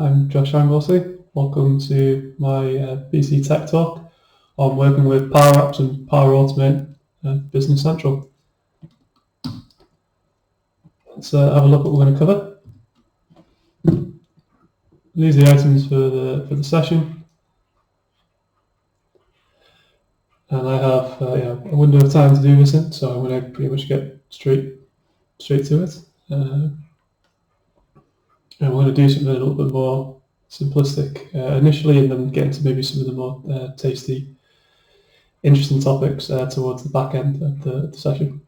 I'm Josh Anglesea. Welcome to my BC Tech Talk on working with PowerApps and Power Automate Business Central. Let's have a look at what we're going to cover. These are the items for the session, and I have a window of time to do this in, so I'm going to pretty much get straight to it. And we're going to do something a little bit more simplistic initially, and then get into maybe some of the more tasty, interesting topics towards the back end of the session.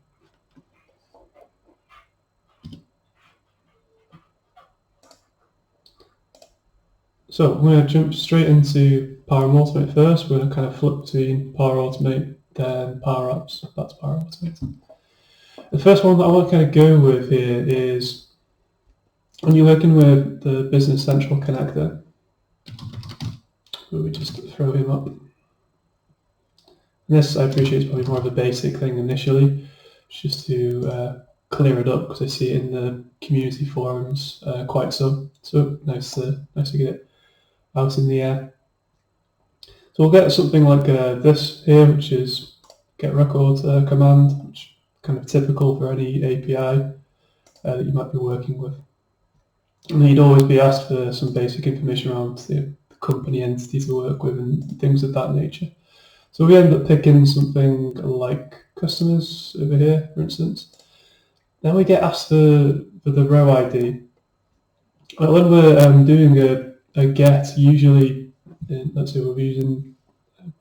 So I'm going to jump straight into Power Automate first. We're going to kind of flip between Power Automate, then Power Apps, back to Power Automate. The first one that I want to kind of go with here is when you're working with the Business Central connector. We just throw him up. This, I appreciate, is probably more of a basic thing initially, just to clear it up, because I see it in the community forums quite some. So nice to get it out in the air. So we'll get something like this here, which is get record command, which is kind of typical for any API that you might be working with. And then you'd always be asked for some basic information around the company entity to work with and things of that nature. So we end up picking something like customers over here, for instance. Then we get asked for the row ID. When we're doing a get, usually, let's say we're using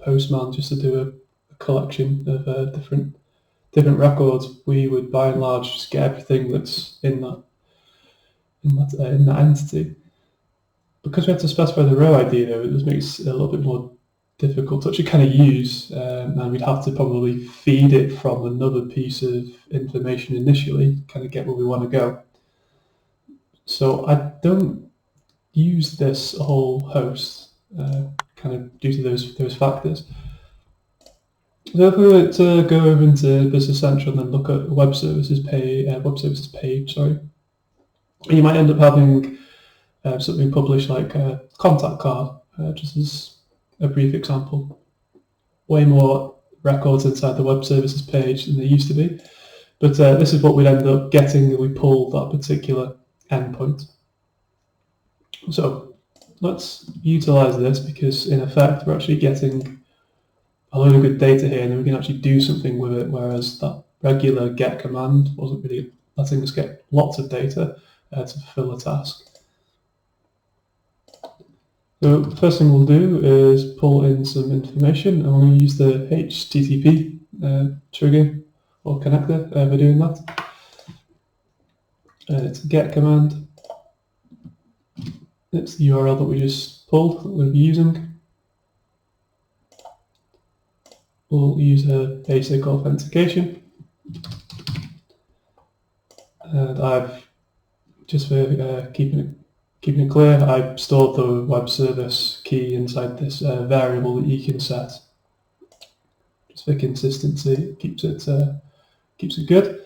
Postman just to do a collection of different records, we would by and large just get everything that's in that entity. Because we have to specify the row ID, though, it just makes it a little bit more difficult to actually kind of use, and we'd have to probably feed it from another piece of information initially, kind of get where we want to go. So I don't use this whole host, kind of due to those factors. So if we were to go over into Business Central and then look at web services page, you might end up having something published like a contact card, just as a brief example. Way more records inside the web services page than there used to be, but this is what we'd end up getting if we pull that particular endpoint. So let's utilize this, because in effect we're actually getting a load of good data here, and then we can actually do something with it, whereas that regular get command wasn't really letting us get lots of data to fulfill a task. So the first thing we'll do is pull in some information, and we're going to use the HTTP trigger or connector for doing that. It's a get command. It's the URL that we just pulled that we'll be using. We'll use a basic authentication. And I've, just for keeping it clear, I've stored the web service key inside this variable that you can set. Just for consistency, it keeps it good.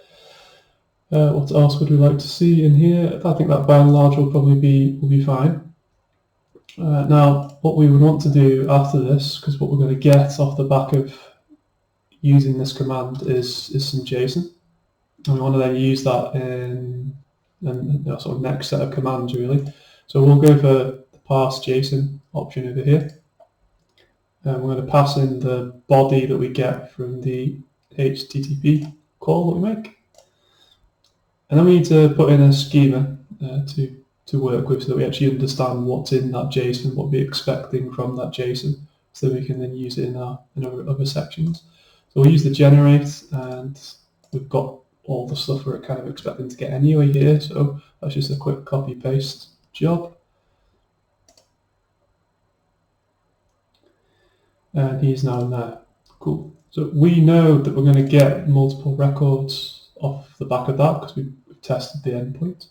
What else would we like to see in here? I think that by and large will probably be fine. Now, what we would want to do after this, because what we're going to get off the back of using this command is some JSON, and we want to then use that in the sort of next set of commands, really. So we'll go for the parse JSON option over here, and we're going to pass in the body that we get from the HTTP call that we make. And then we need to put in a schema to work with, so that we actually understand what's in that JSON, what we're expecting from that JSON, so we can then use it in our other sections. So we'll use the generate, and we've got all the stuff we're kind of expecting to get anyway here, so that's just a quick copy paste job. And he's now in there. Cool. So we know that we're going to get multiple records off the back of that, because we've tested the endpoint.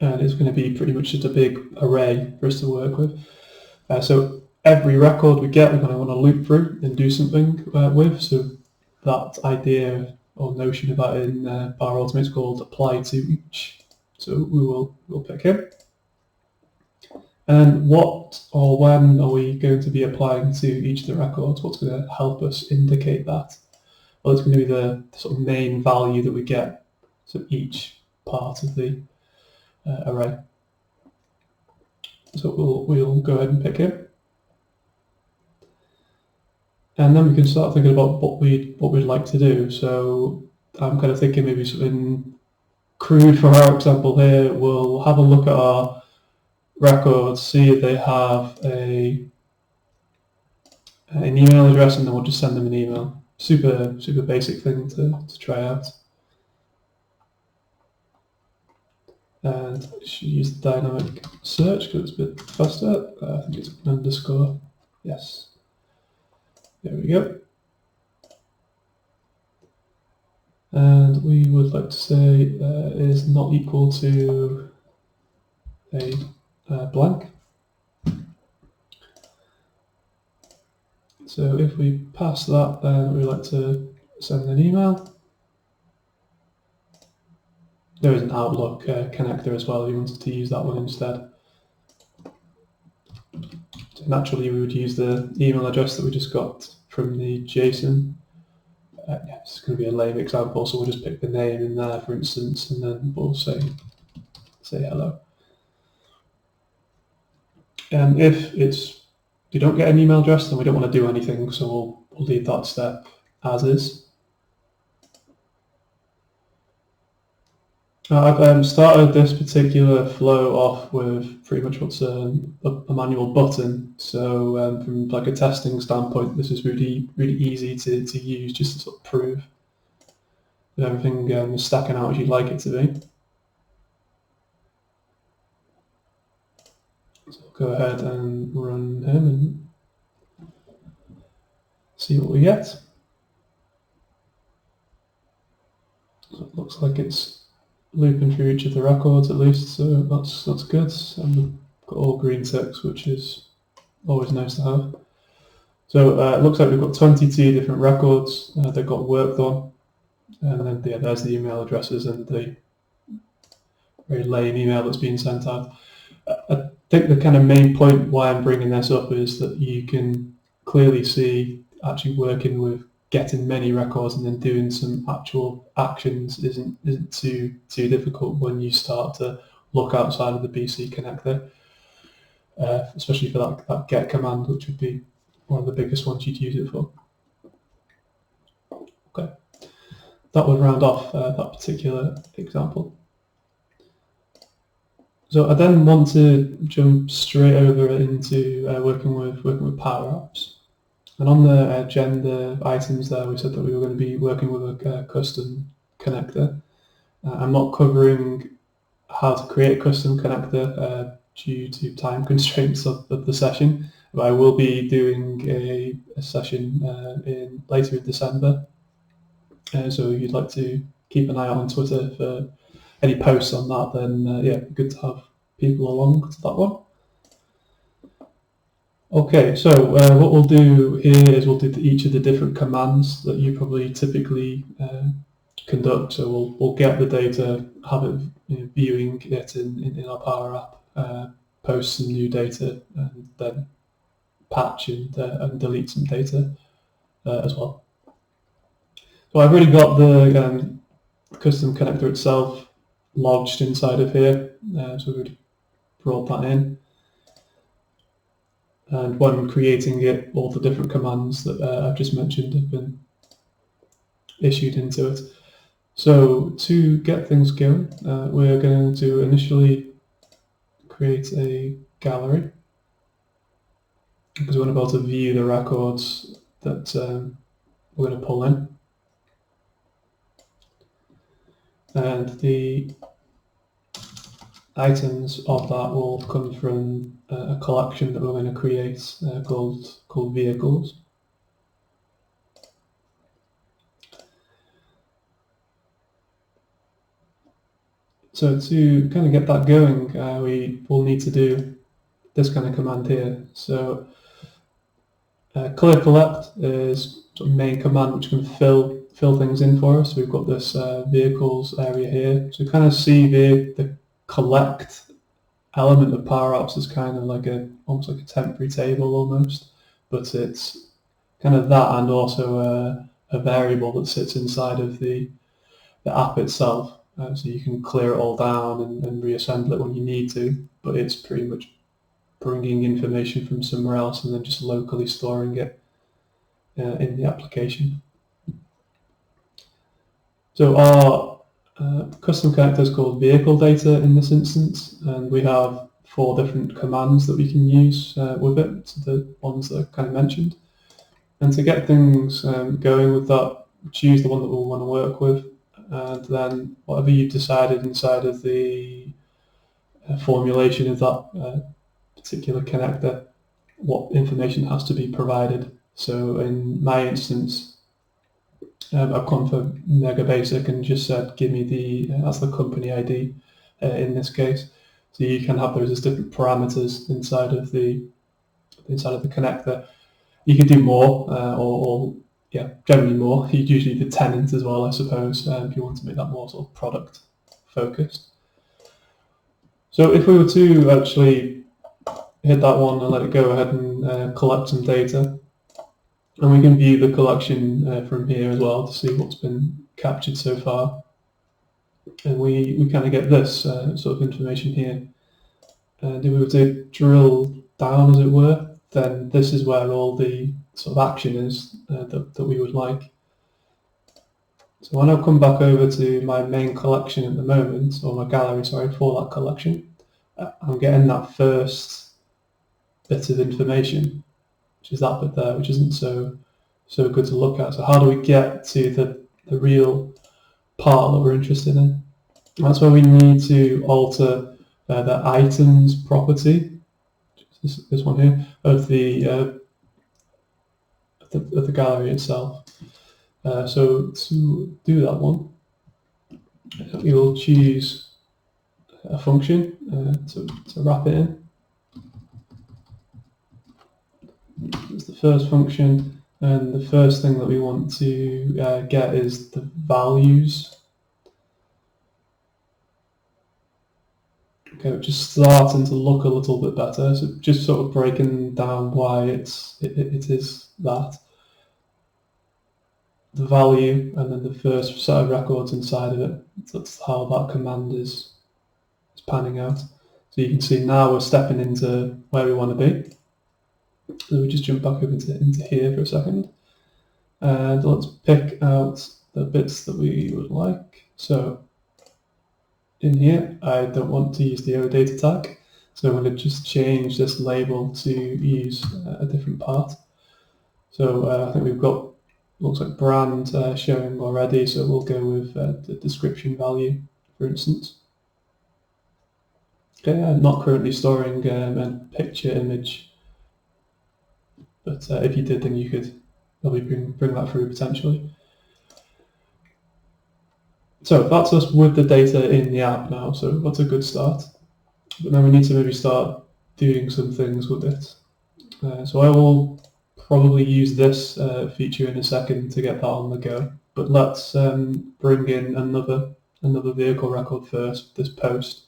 And it's going to be pretty much just a big array for us to work with. So every record we get, we're going to want to loop through and do something with. So that idea or notion of that in Power Automate is called apply to each. So we'll pick him. And what or when are we going to be applying to each of the records? What's going to help us indicate that? Well, it's going to be the sort of main value that we get to each part of the array. So we'll go ahead and pick him. And then we can start thinking about what we'd like to do. So I'm kind of thinking maybe something crude for our example here. We'll have a look at our records, see if they have an email address, and then we'll just send them an email. Super basic thing to try out. And I should use the dynamic search because it's a bit faster. I think it's an underscore. Yes. There we go. And we would like to say is not equal to a blank. So if we pass that, then we like to send an email. There is an Outlook connector as well if you wanted to use that one instead. So naturally, we would use the email address that we just got from the JSON. Yeah, it's going to be a lame example, so we'll just pick the name in there, for instance, and then we'll say hello. And if we don't get an email address, then we don't want to do anything, so we'll leave that step as is. I've started this particular flow off with pretty much what's a manual button. So from like a testing standpoint, this is really easy to use, just to sort of prove that everything is stacking out as you'd like it to be. So I'll go ahead and run him and see what we get. So it looks like it's looping through each of the records at least, so that's good. And we've got all green ticks, which is always nice to have. So it looks like we've got 22 different records that got worked on, and then there's the email addresses and the very lame email that's being sent out. I think the kind of main point why I'm bringing this up is that you can clearly see actually working with getting many records and then doing some actual actions isn't too difficult when you start to look outside of the BC connector, especially for that get command, which would be one of the biggest ones you'd use it for. Okay, that would round off that particular example. So I then want to jump straight over into working with PowerApps. And on the agenda items there, we said that we were going to be working with a custom connector. I'm not covering how to create a custom connector due to time constraints of the session, but I will be doing a session later in December. So if you'd like to keep an eye out on Twitter for any posts on that, then yeah, good to have people along to that one. Okay, so what we'll do here is we'll do each of the different commands that you probably typically conduct. So we'll get the data, have it viewing it in our Power App, post some new data, and then patch and delete some data as well. So I've already got the custom connector itself lodged inside of here, so we've already brought that in. And when creating it, all the different commands that I've just mentioned have been issued into it. So to get things going, we're going to initially create a gallery because we want to be able to view the records that we're going to pull in. And the items of that will come from a collection that we're going to create called vehicles. So to kind of get that going, we will need to do this kind of command here. So clear collect is sort of main command which can fill things in for us. We've got this vehicles area here, so we kind of see the collect element of PowerApps is kind of like almost like a temporary table almost, but it's kind of that and also a variable that sits inside of the app itself. So you can clear it all down and reassemble it when you need to, but it's pretty much bringing information from somewhere else and then just locally storing it in the application. So our custom connector is called vehicle data in this instance, and we have 4 different commands that we can use with it, so the ones that I kind of mentioned. And to get things going with that, choose the one that we'll want to work with, and then whatever you've decided inside of the formulation of that particular connector, what information has to be provided. So in my instance, I've gone for mega basic and just said give me that's the company ID in this case. So you can have those as different parameters inside of the connector. You can do more, or generally more. You'd usually do tenant as well, I suppose, if you want to make that more sort of product focused. So if we were to actually hit that one and let it go ahead and collect some data, and we can view the collection from here as well to see what's been captured so far. And we kind of get this sort of information here. And if we were to drill down, as it were, then this is where all the sort of action is that we would like. So when I come back over to my main collection at the moment, or my gallery, sorry, for that collection, I'm getting that first bit of information, which is that bit there, which isn't so good to look at. So how do we get to the real part that we're interested in? That's where we need to alter the items property, this one here, of the gallery itself. So to do that one, we will choose a function to wrap it in. It's the first function, and the first thing that we want to get is the values. Okay, which is starting to look a little bit better. So just sort of breaking down why it is that. The value and then the first set of records inside of it. That's how that command is panning out. So you can see now we're stepping into where we want to be. So we just jump back over into here for a second. And let's pick out the bits that we would like. So in here, I don't want to use the OData tag. So I'm going to just change this label to use a different part. So I think we've got, looks like brand showing already, so we'll go with the description value, for instance. Okay, I'm not currently storing a picture image, but if you did, then you could probably bring that through potentially. So that's us with the data in the app now, so that's a good start. But now we need to maybe start doing some things with it. So I will probably use this feature in a second to get that on the go. But let's bring in another vehicle record first, this post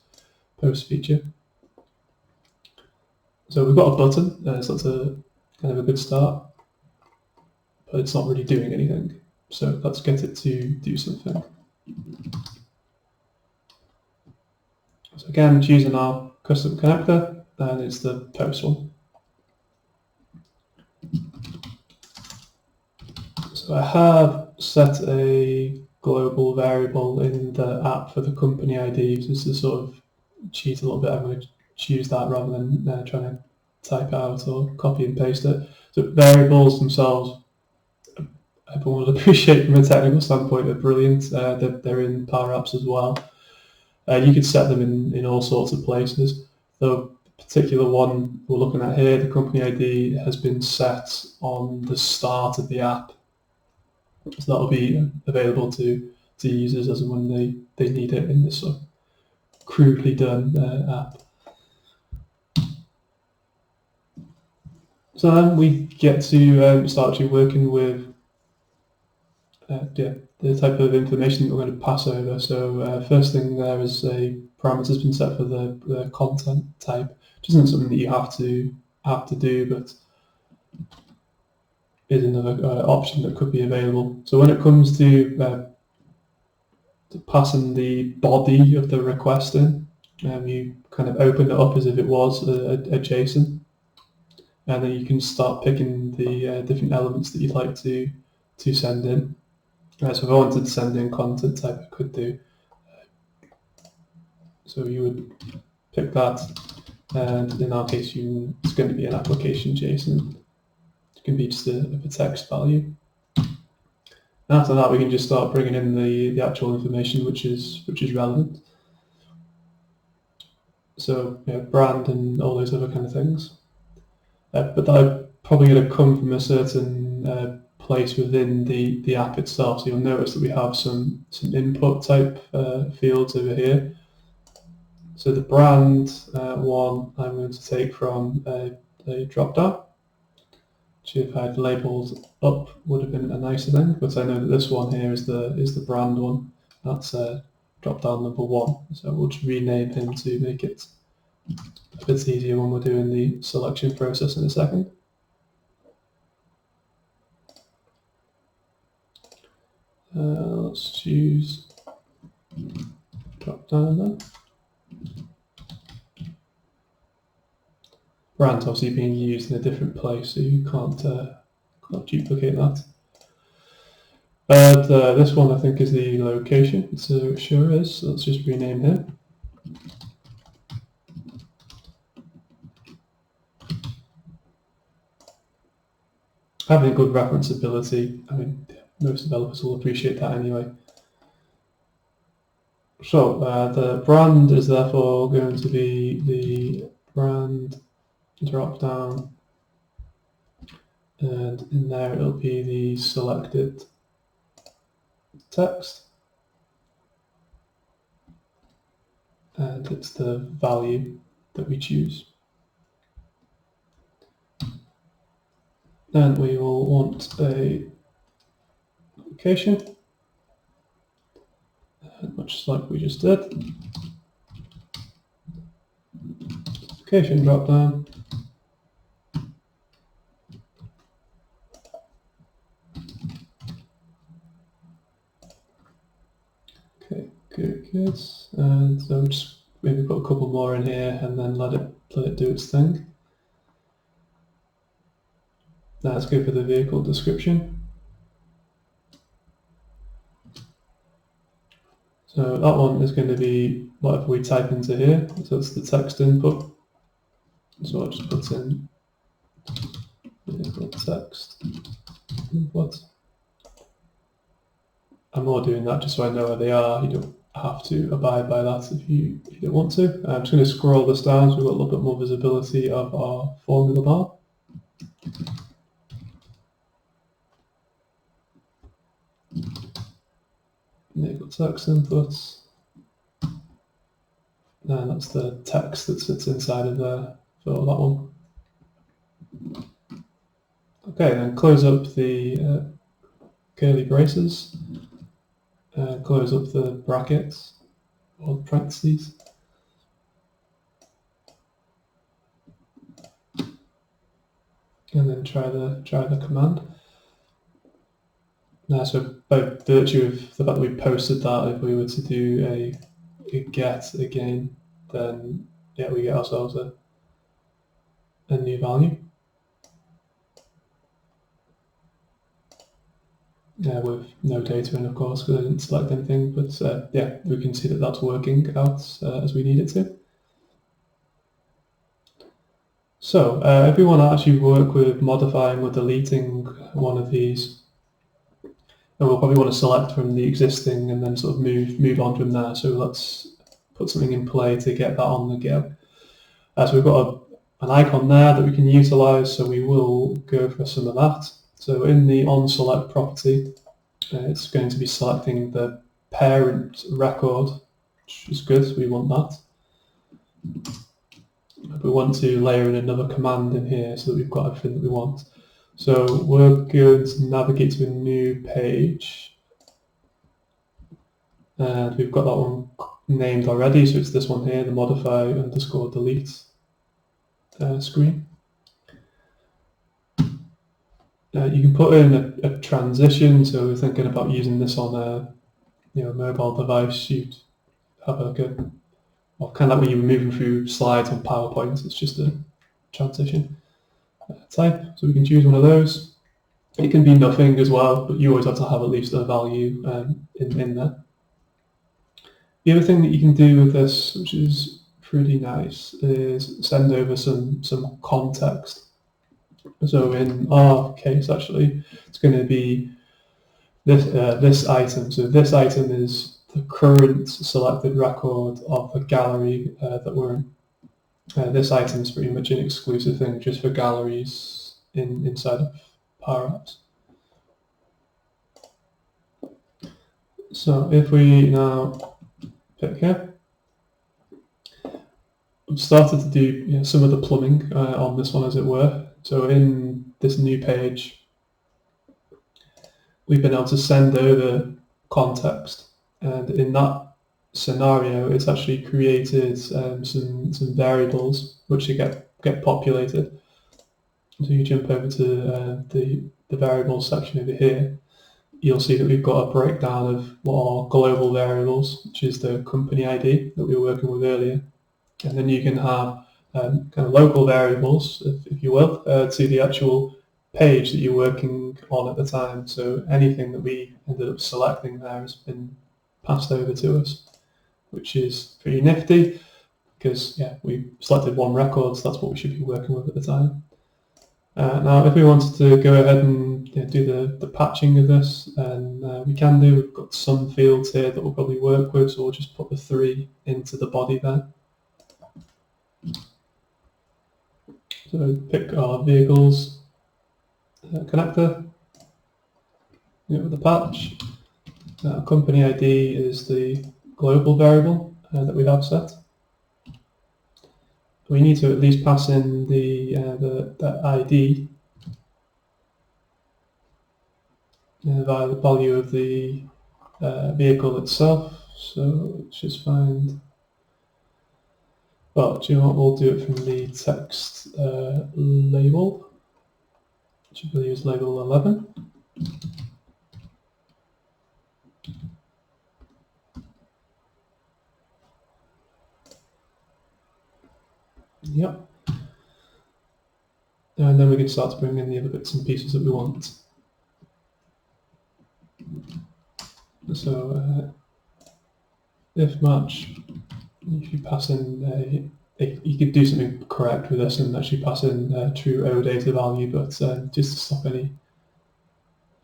feature. So we've got a button, so that's a kind of a good start, but it's not really doing anything. So let's get it to do something. So again, choosing our custom connector, and it's the post one. So I have set a global variable in the app for the company ID, just to sort of cheat a little bit. I'm going to choose that rather than trying to type it out or copy and paste it. So variables themselves, everyone will appreciate from a technical standpoint, are brilliant. They're in PowerApps as well. You could set them in all sorts of places. The particular one we're looking at here, the company ID, has been set on the start of the app. So that'll be available to users as and when they need it in this sort of crudely done app. So then we get to start actually working with type of information that we're going to pass over. So first thing there is a parameter has been set for the content type, which isn't something that you have to do, but is another option that could be available. So when it comes to passing the body of the request in, you kind of open it up as if it was a JSON, and then you can start picking the different elements that you'd like to send in. So if I wanted to send in content type, I could do. So you would pick that, and in our case, it's going to be an application JSON. It can be just a text value. And after that, we can just start bringing in the actual information which is relevant. So brand and all those other kind of things. But that's probably going to come from a certain place within the app itself. So you'll notice that we have some input type fields over here. So the brand one I'm going to take from a drop down, which if I'd labelled up would have been a nicer thing, but I know that this one here is the brand one. That's drop down number 1. So we'll just rename him to make it a bit easier when we're doing the selection process in a second. Let's choose drop down there. Brand's obviously being used in a different place, so you can't duplicate that. This one I think is the location, so it sure is. So let's just rename him. Having good referenceability, I mean, most developers will appreciate that anyway. So the brand is therefore going to be the brand drop down, and in there it'll be the selected text, and it's the value that we choose. Then we will want a location, much like we just did. Location drop down. Okay, good. And so just maybe put a couple more in here and then let it do its thing. Now let's go for the vehicle description. So that one is going to be whatever we type into here. So it's the text input. So I'll just put in vehicle text input. I'm more doing that just so I know where they are. You don't have to abide by that if you don't want to. I'm just going to scroll this down so we've got a little bit more visibility of our formula bar. Vehicle text inputs. And that's the text that sits inside of there for that one. Okay, then close up the curly braces. Close up the brackets or the parentheses. And then try the command. Now, so by virtue of the fact that we posted that, if we were to do a get again, then yeah, we get ourselves a new value. With no data in, of course, because I didn't select anything, but yeah, we can see that that's working out as we need it to. So if we want to actually work with modifying or deleting one of these, and we'll probably want to select from the existing and then sort of move on from there. So let's put something in play to get that on the go. So we've got an icon there that we can utilize, so we will go for some of that. So in the onSelect property, it's going to be selecting the parent record, which is good, so we want that. We want to layer in another command in here so that we've got everything that we want. So we're going to navigate to a new page. and we've got that one named already, so it's this one here, the modify_delete screen. You can put in a transition, so we're thinking about using this on a mobile device. You'd have well, kind of like when you were moving through slides on PowerPoint, it's just a transition type. So we can choose one of those. It can be nothing as well, but you always have to have at least a value in there. The other thing that you can do with this, which is pretty nice, is send over some context. So in our case, actually, it's going to be this item. So this item is the current selected record of the gallery that we're in. This item is pretty much an exclusive thing just for galleries inside of PowerApps. So if we now pick here, I've started to do some of the plumbing on this one, as it were. So in this new page, we've been able to send over context, and in that scenario, it's actually created some variables which get populated. So you jump over to the variables section over here. You'll see that we've got a breakdown of what are global variables, which is the company ID that we were working with earlier. And then you can have kind of local variables, if you will, to the actual page that you're working on at the time. So anything that we ended up selecting there has been passed over to us, which is pretty nifty because we selected one record, so that's what we should be working with at the time. Now, if we wanted to go ahead and do the patching of this, then we can do. We've got some fields here that we'll probably work with, so we'll just put the 3 into the body there. So pick our vehicles connector, with the patch. Company ID is the global variable that we have set. We need to at least pass in the ID via the value of the vehicle itself. So let's just find. Well, do you know what? We'll do it from the text label, which I believe is label 11. Yep. And then we can start to bring in the other bits and pieces that we want. So if match, if you pass in you could do something correct with this and actually pass in true OData value, but just to stop any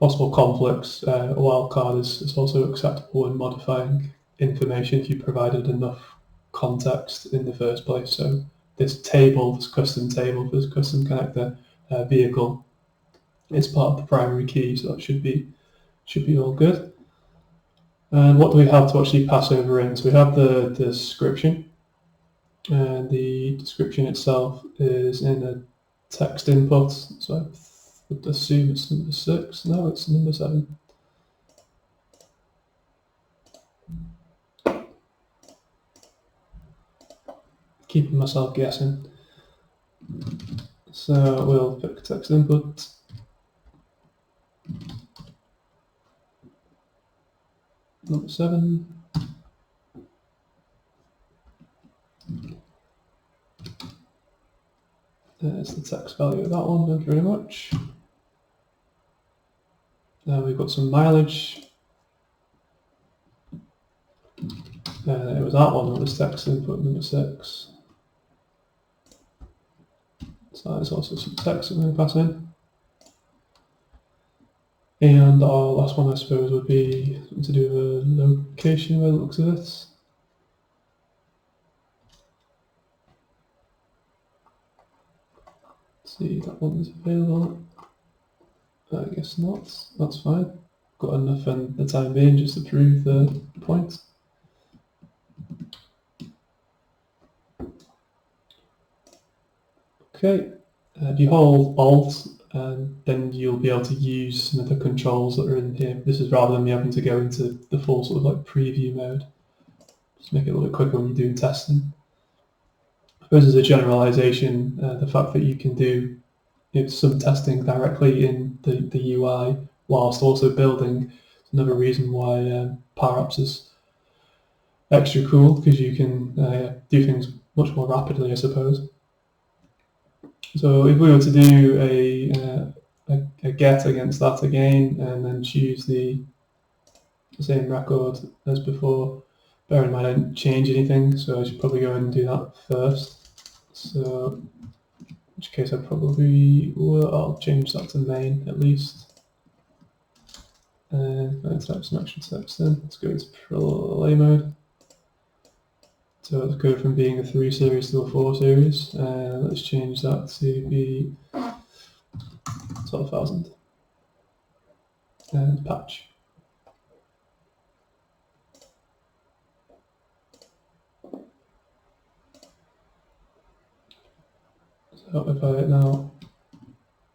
possible conflicts, a wildcard is also acceptable in modifying information if you provided enough context in the first place. So this table, this custom table for this custom connector vehicle, is part of the primary key, so that should be all good. And what do we have to actually pass over in? So we have the description, and the description itself is in a text input. So I would assume it's number 6. No, it's number 7. Keeping myself guessing. So we'll pick text input. Number 7. There's the text value of that one, thank you very much. Now we've got some mileage. It was that one that was text input number 6. So there's also some text that we're going to pass in. And our last one, I suppose, would be to do with the location by the looks of it. See, that one is available. I guess not. That's fine. Got enough in the time being just to prove the point. Okay. If you hold Alt and then you'll be able to use some of the controls that are in here. This is rather than me having to go into the full sort of like preview mode. Just make it a little bit quicker when you're doing testing. I suppose as a generalization, the fact that you can do some testing directly in the UI whilst also building is another reason why PowerApps is extra cool, because you can do things much more rapidly, I suppose. So if we were to do a get against that again and then choose the same record as before, bear in mind I didn't change anything, so I should probably go ahead and do that first. So in which case I probably will, I'll change that to main at least. And let's type some action steps then. Let's go into play mode. So let's go from being a 3 series to a 4 series. Let's change that to be 12,000. And patch. So if I now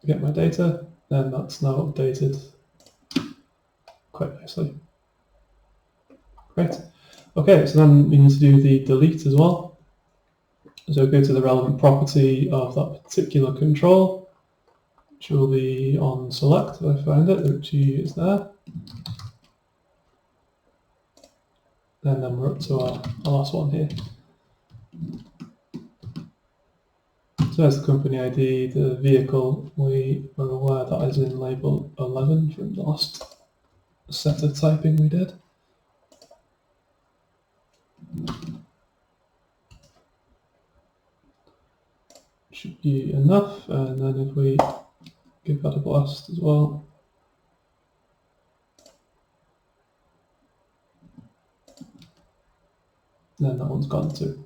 get my data, then that's now updated quite nicely. Great. Okay, so then we need to do the delete as well. So go to the relevant property of that particular control, which will be on select if I find it, which is there. And then we're up to our last one here. So there's the company ID, the vehicle. We are aware that is in label 11 from the last set of typing we did. Should be enough, and then if we give that a blast as well. Then that one's gone too.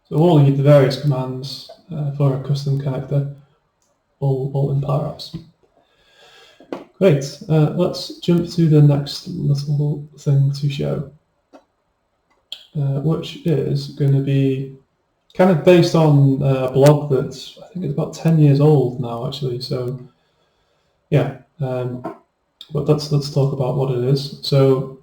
So all the various commands for a custom connector, all in PowerApps. Great, let's jump to the next little thing to show, which is going to be kind of based on a blog that's, I think it's about 10 years old now actually, so yeah, but let's talk about what it is. So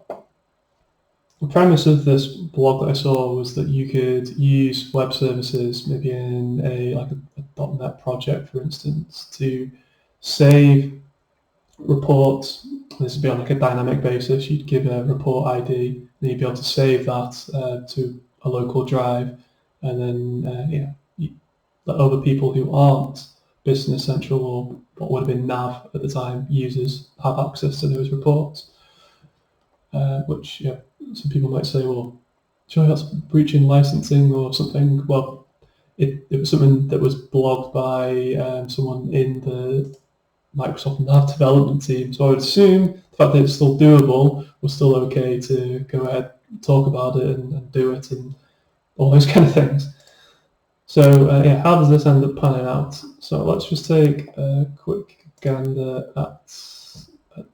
the premise of this blog that I saw was that you could use web services, maybe in a .NET project, for instance, to save reports. This would be on like a dynamic basis. You'd give a report ID, and you'd be able to save that to a local drive, and then let other people who aren't Business Central or what would have been Nav at the time users have access to those reports. Which some people might say, well, surely that's breaching licensing or something. Well, it was something that was blogged by someone in the Microsoft Nav development team. So I would assume the fact that it's still doable was still okay to go ahead, talk about it and do it and all those kind of things. So how does this end up panning out? So let's just take a quick gander at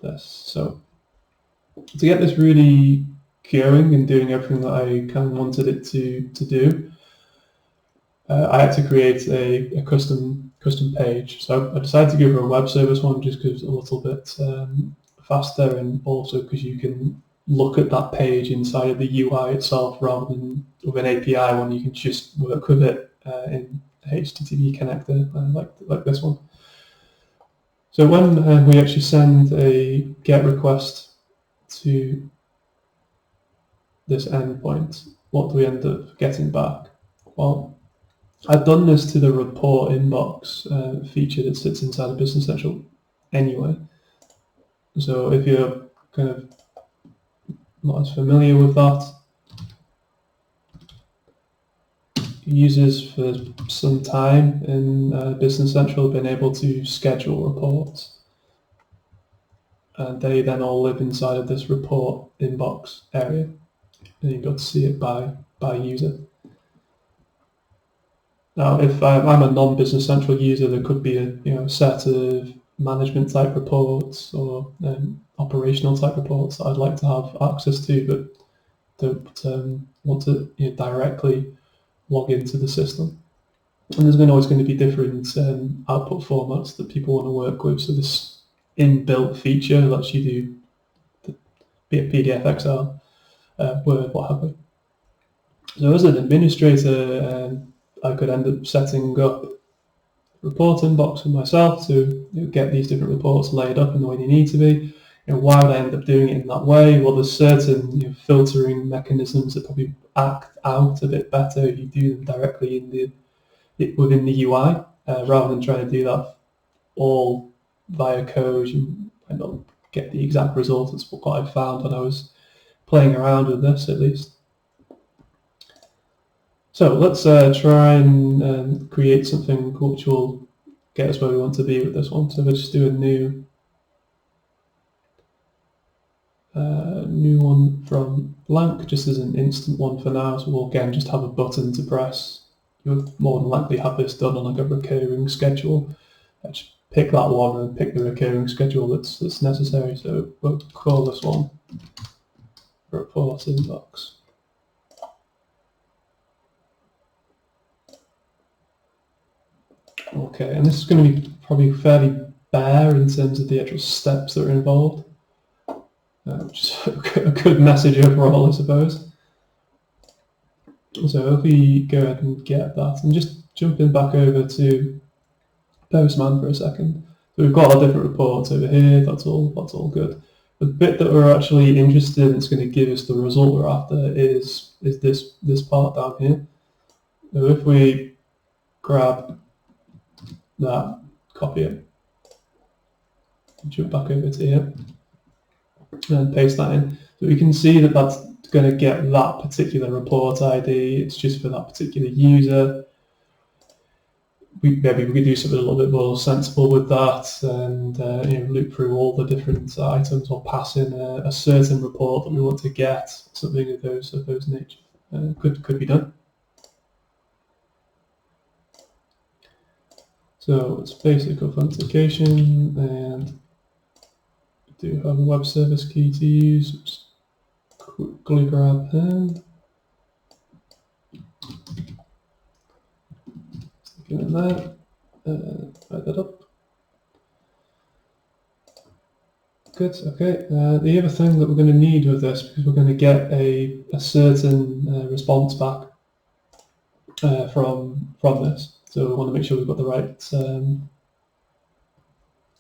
this. So to get this really going and doing everything that I kind of wanted it to do, I had to create a custom page. So I decided to go for a web service one just because it's a little bit faster, and also because you can look at that page inside of the UI itself rather than with an API one. You can just work with it in a HTTP connector like this one. So when we actually send a GET request to this endpoint, what do we end up getting back? Well, I've done this to the report inbox feature that sits inside of Business Central anyway. So if you're kind of not as familiar with that, users for some time in Business Central have been able to schedule reports, and they then all live inside of this report inbox area, and you've got to see it by user. Now, if I'm a non-Business Central user, there could be a set of management type reports or operational type reports that I'd like to have access to, but don't want to directly log into the system. And there's always going to be different output formats that people want to work with. So this inbuilt feature lets you do be it PDF, Excel, Word, what have you. So as an administrator, I could end up setting up a reporting box for myself to get these different reports laid up in the way they need to be. Why would I end up doing it in that way? Well, there's certain filtering mechanisms that probably act out a bit better if you do them directly within the UI, rather than trying to do that all via code. You might not get the exact result. That's what I found when I was playing around with this, at least. So let's try and create something which will get us where we want to be with this one. So let's just do a new one from blank, just as an instant one for now. So we'll again just have a button to press. You'll more than likely have this done on like a recurring schedule. Just pick that one and pick the recurring schedule that's necessary. So we'll call this one reporting box. Okay, and this is going to be probably fairly bare in terms of the actual steps that are involved, which is a good message overall, I suppose. So if we go ahead and get that, and just jumping back over to Postman for a second. So we've got our different reports over here. That's all good. The bit that we're actually interested in, that's going to give us the result we're after, is this part down here. So if we grab that, copy it, jump back over to here, and paste that in. So we can see that that's going to get that particular report ID. It's just for that particular user. Maybe we could do something a little bit more sensible with that, and loop through all the different items, or pass in a certain report that we want to get. Something of those nature could be done. So it's basic authentication, and we do have a web service key to use. Oops. Quickly grab and stick it in there. Write that up. Good. Okay. The other thing that we're going to need with this, because we're going to get a certain response back from this, so we want to make sure we've got the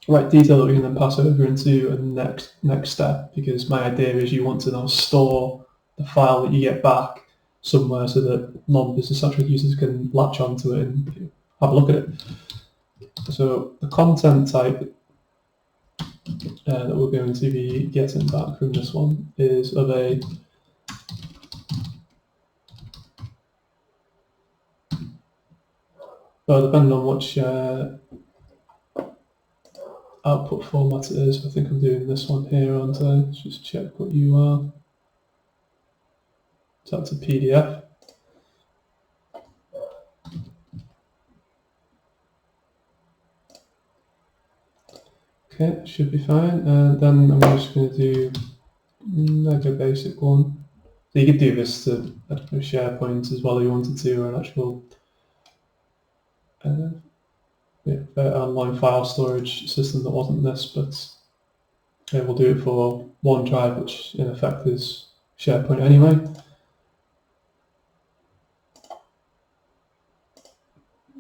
right detail that we can then pass over into a next step. Because my idea is you want to now store the file that you get back somewhere so that non-business centric users can latch onto it and have a look at it. So the content type that we're going to be getting back from this one is of a depending on which output format it is. I think I'm doing this one here, aren't I? Let's just check what you are. So that's a PDF. Okay, should be fine. And then I'm just going to do like a basic one. So you could do this to SharePoint as well if you wanted to, or an actual online file storage system that wasn't this, but we'll do it for OneDrive, which in effect is SharePoint anyway.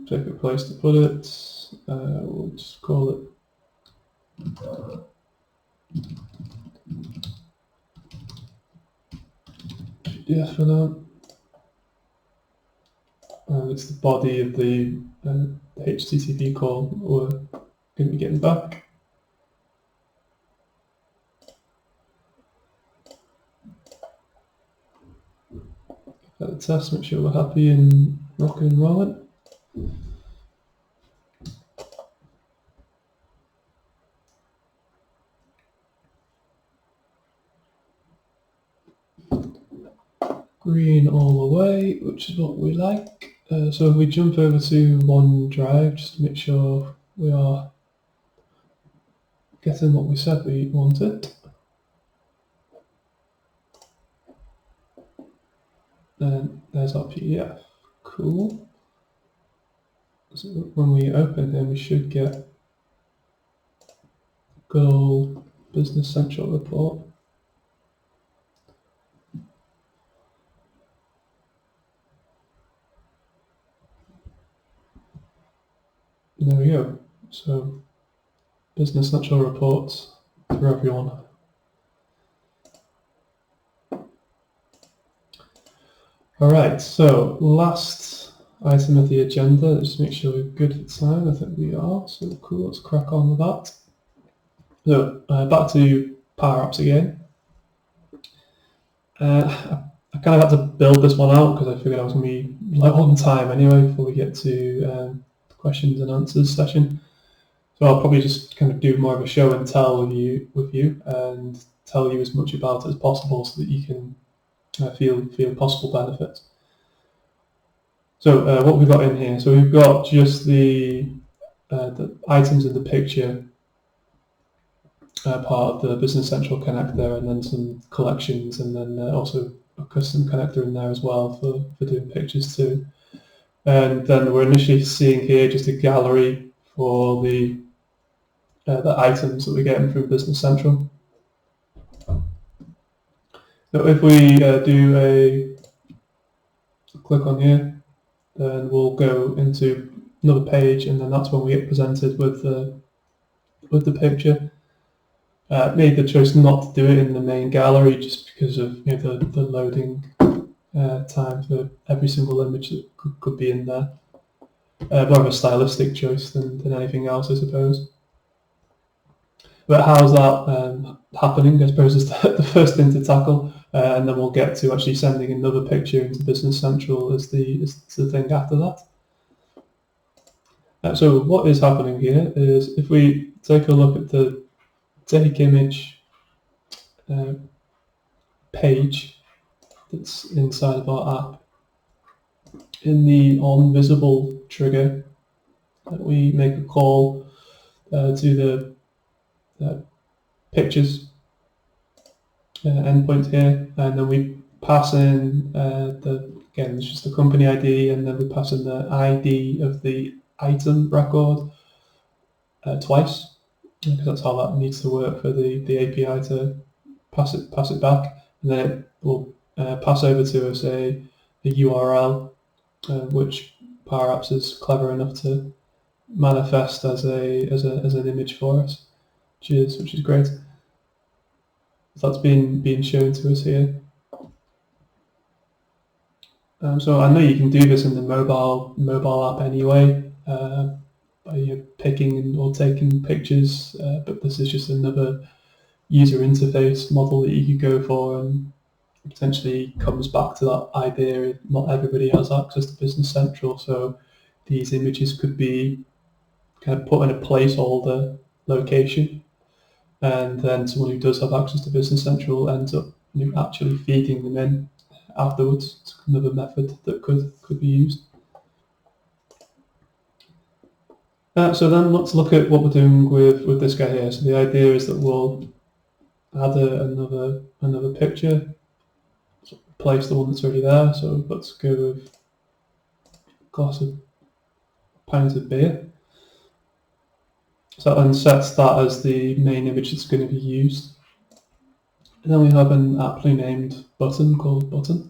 Pick a place to put it. We'll just call it PDF for now. And it's the body of the HTTP call that we're going to be getting back. At the test, make sure we're happy and rocking and rolling. Green all the way, which is what we like. So if we jump over to OneDrive, just to make sure we are getting what we said we wanted. And there's our PDF. Cool. So when we open here, we should get good old Business Central report. And there we go. So Business Central reports for everyone. All right, so last item of the agenda, just make sure we're good for time. I think we are, so cool, let's crack on with that. So back to PowerApps again. I kind of had to build this one out because I figured I was going to be like on time anyway before we get to the questions and answers session. So I'll probably just kind of do more of a show and tell with you and tell you as much about it as possible so that you can feel possible benefits. So what we've got in here, so we've got just the items in the picture part of the Business Central connector, and then some collections, and then also a custom connector in there as well for doing pictures too. And then we're initially seeing here just a gallery for the items that we're getting from Business Central. So if we do a click on here, then we'll go into another page, and then that's when we get presented with the picture. Made the choice not to do it in the main gallery just because of the loading time for every single image that could be in there. More of a stylistic choice than anything else, I suppose. But how's that happening, I suppose, is the first thing to tackle, and then we'll get to actually sending another picture into Business Central as the thing after that. So what is happening here is if we take a look at the take image page that's inside of our app, in the onVisible trigger, we make a call to the pictures endpoint here, and then we pass in again, it's just the company ID, and then we pass in the ID of the item record twice, because that's how that needs to work for the API to pass it back, and then it will pass over to us a URL, which PowerApps is clever enough to manifest as an image for us, which is great. So that's being shown to us here. So I know you can do this in the mobile app anyway, by picking or taking pictures, but this is just another user interface model that you could go for, and potentially comes back to that idea not everybody has access to Business Central, so these images could be kind of put in a placeholder location, and then someone who does have access to Business Central ends up actually feeding them in afterwards. It's another method that could be used. So then let's look at what we're doing with this guy here. So the idea is that we'll add another picture, replace the one that's already there. So let's go with a glass of pint of beer. So that then sets that as the main image that's going to be used. And then we have an aptly named button called button.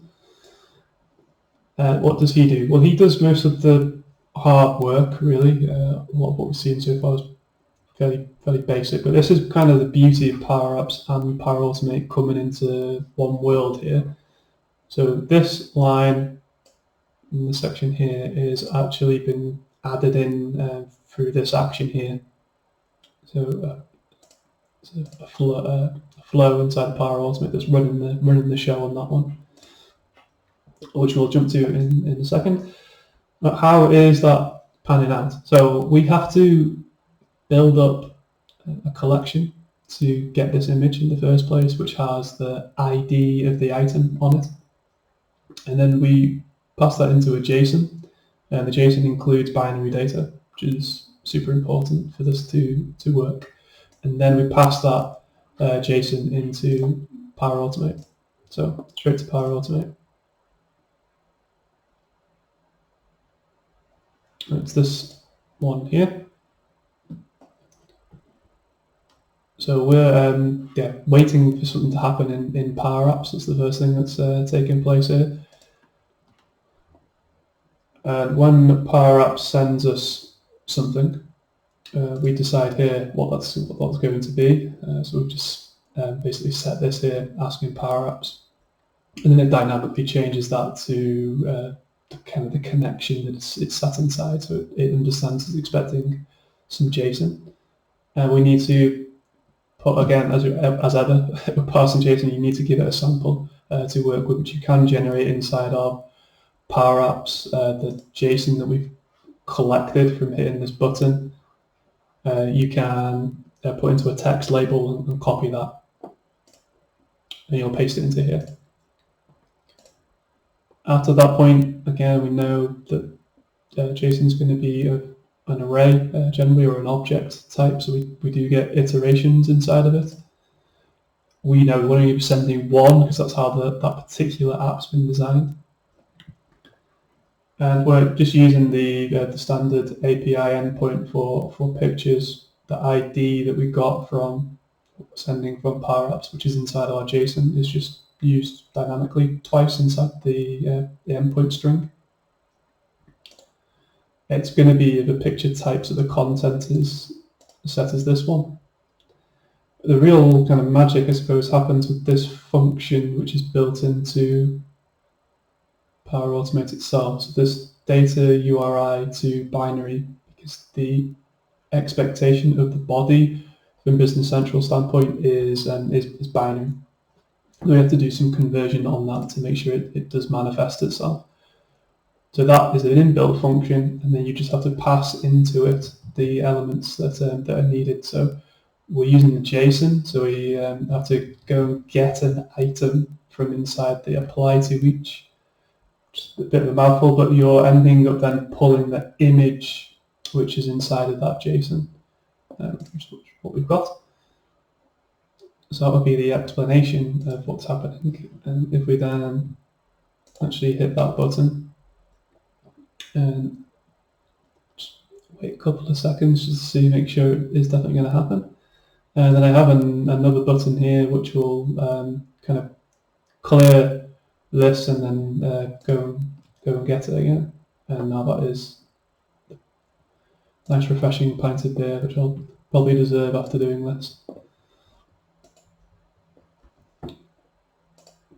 What does he do? Well, he does most of the hard work, really. A lot of what we've seen so far is fairly basic, but this is kind of the beauty of PowerApps and Power Automate coming into one world here. So this line in the section here is actually been added in through this action here. So it's a flow inside Power Automate that's running the show on that one, which we'll jump to in a second. But how is that panning out? So we have to build up a collection to get this image in the first place, which has the ID of the item on it. And then we pass that into a JSON, and the JSON includes binary data, which is super important for this to work. And then we pass that JSON into Power Automate. So straight to Power Automate. It's this one here. So we're waiting for something to happen in PowerApps. That's the first thing that's taking place here. And when PowerApps sends us something, we decide here what that's going to be. So we've just basically set this here, asking PowerApps, and then it dynamically changes that to kind of the connection that it's sat inside. So it understands it's expecting some JSON. We need to put, again, as ever, with parsing JSON, you need to give it a sample to work with, which you can generate inside of PowerApps. The JSON that we've collected from hitting this button, you can put into a text label and copy that, and you'll paste it into here. After that point, again, we know that JSON is going to be an array generally, or an object type, so we do get iterations inside of it. We know we're only sending one because that's how that particular app's been designed. And we're just using the standard API endpoint for pictures. The ID that we got from sending from PowerApps, which is inside our JSON, is just used dynamically twice inside the endpoint string. It's going to be the picture type, so the content is set as this one. The real kind of magic, I suppose, happens with this function, which is built into Power Automate itself. So this data URI to binary, because the expectation of the body from Business Central standpoint is binary. We have to do some conversion on that to make sure it does manifest itself. So that is an inbuilt function, and then you just have to pass into it the elements that are needed. So we're using the JSON, so we have to go and get an item from inside the apply to each. Just a bit of a mouthful, but you're ending up then pulling the image which is inside of that JSON, which is what we've got. So that would be the explanation of what's happening. And if we then actually hit that button and just wait a couple of seconds just to see, make sure it is definitely going to happen. And then I have another button here which will kind of clear this and then go and get it again. And now that is a nice refreshing pint of beer, which I'll probably deserve after doing this.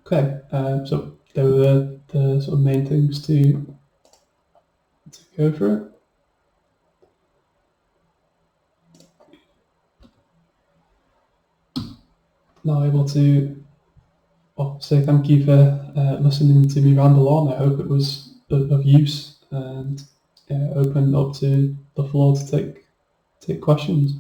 Okay, so there were the sort of main things to go through. Now able to say thank you for listening to me ramble on. I hope it was of use, and open up to the floor to take questions.